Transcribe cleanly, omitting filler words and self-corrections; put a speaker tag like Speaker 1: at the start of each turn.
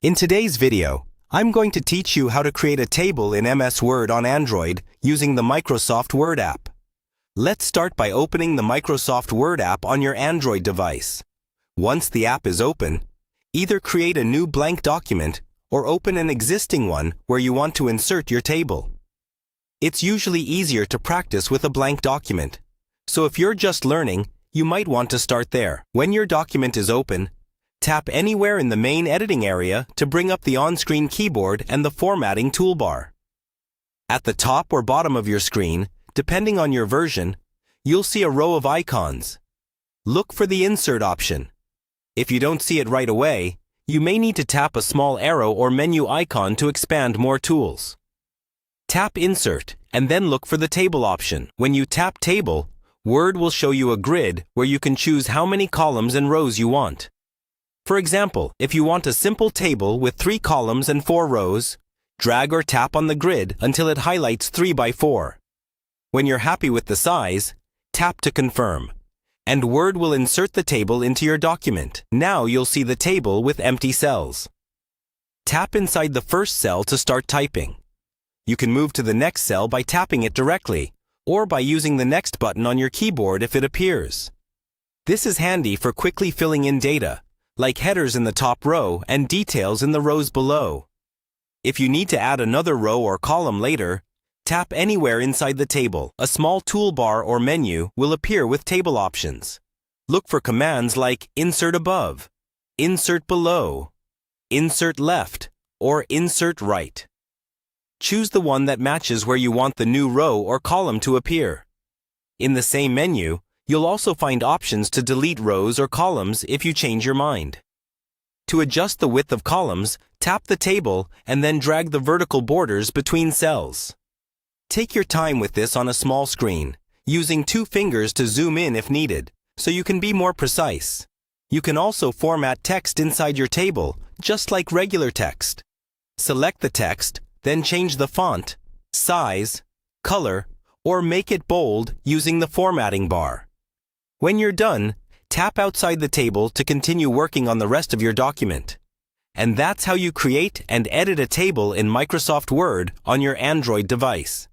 Speaker 1: In today's video, I'm going to teach you how to create a table in MS Word on Android using the Microsoft Word app. Let's start by opening the Microsoft Word app on your Android device. Once the app is open, either create a new blank document or open an existing one where you want to insert your table. It's usually easier to practice with a blank document, so if you're just learning, you might want to start there. When your document is open, tap anywhere in the main editing area to bring up the on-screen keyboard and the formatting toolbar. At the top or bottom of your screen, depending on your version, you'll see a row of icons. Look for the Insert option. If you don't see it right away, you may need to tap a small arrow or menu icon to expand more tools. Tap Insert and then look for the Table option. When you tap Table, Word will show you a grid where you can choose how many columns and rows you want. For example, if you want a simple table with 3 columns and 4 rows, drag or tap on the grid until it highlights 3 by 4. When you're happy with the size, tap to confirm, and Word will insert the table into your document. Now you'll see the table with empty cells. Tap inside the first cell to start typing. You can move to the next cell by tapping it directly, or by using the Next button on your keyboard if it appears. This is handy for quickly filling in data, like headers in the top row and details in the rows below. If you need to add another row or column later, tap anywhere inside the table. A small toolbar or menu will appear with table options. Look for commands like Insert Above, Insert Below, Insert Left, or Insert Right. Choose the one that matches where you want the new row or column to appear. In the same menu, you'll also find options to delete rows or columns if you change your mind. To adjust the width of columns, tap the table and then drag the vertical borders between cells. Take your time with this on a small screen, using 2 fingers to zoom in if needed, so you can be more precise. You can also format text inside your table, just like regular text. Select the text, then change the font, size, color, or make it bold using the formatting bar. When you're done, tap outside the table to continue working on the rest of your document. And that's how you create and edit a table in Microsoft Word on your Android device.